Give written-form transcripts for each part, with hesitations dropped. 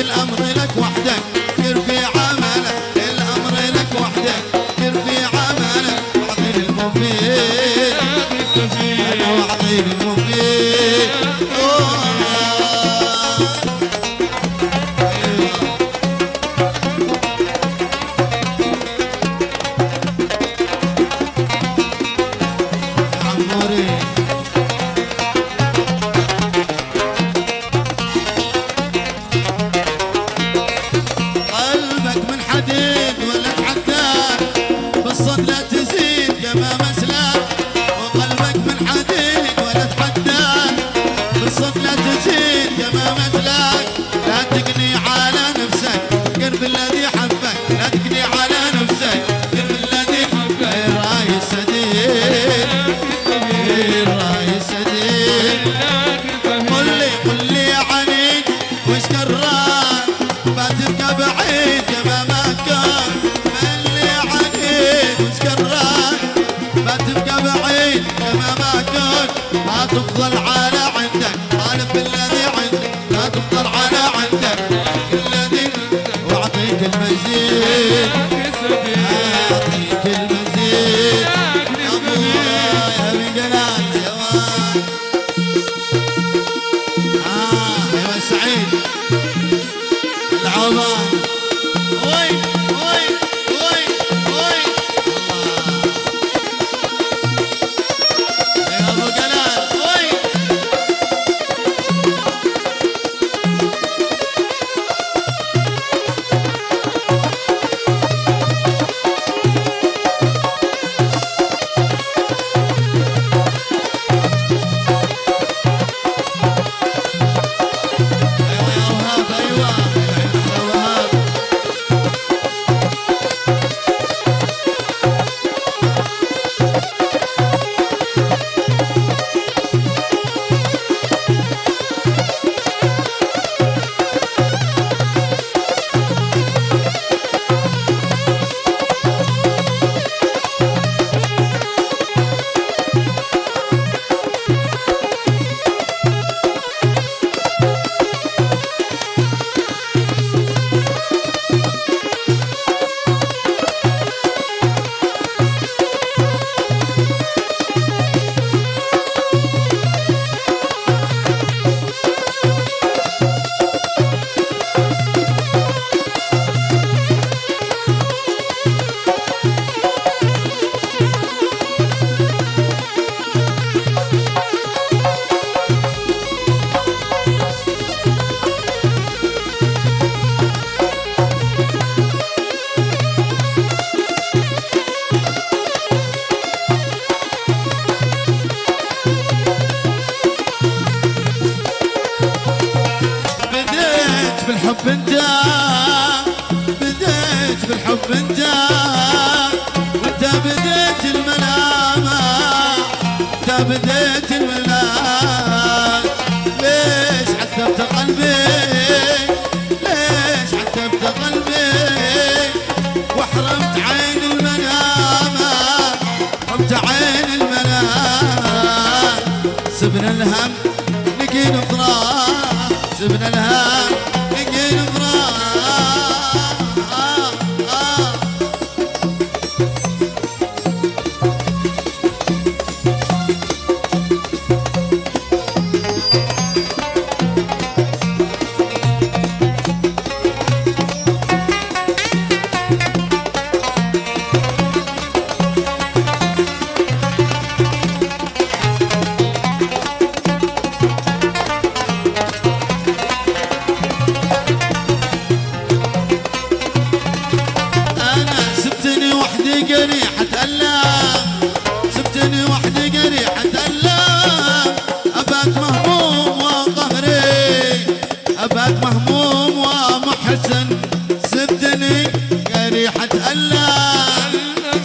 الأمر لك وحدك كر في عملك، الأمر لك وحدك كر في عملك، وعطيني المفيد أنا وعطيني المفيد. لا تفضل على عندك، طالب بالذي عندك، لا تفضل على عندك الذي واعطيك المزيد، اعطيك المزيد يا ابويا يا ابن جلال يا واد. يا سعيد العوض وي وي وي وي بالحب انت، بديت بالحب انت، وانت بديت الملامة، انت بديت الملامة. ليش عذبت قلبي، ليش عذبت قلبي، وحرمت عين المنامة، حرمت عين المنامة. سبنا الهم لقي نظرة، سبنا الهم لقي نظرة. قريحة ألام، سبتني وحدي قريحة ألام. أباك مهموم وقهري، أباك مهموم ومحزن. سبتني قريحة ألام،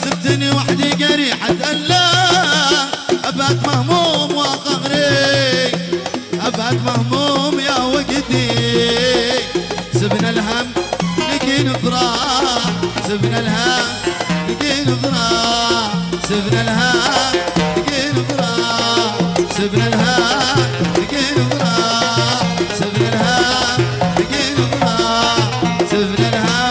سبتني وحدي قريحة ألام. أباك مهموم وقهري، أباك مهموم يا وقتي. سبنا الهم لقي نفراق، سبنا الهم لقي نفراق، سبنا الهم لقي نفراق، سبنا الهم لقي نفراق، سبنا الهم لقي نفراق. الهوى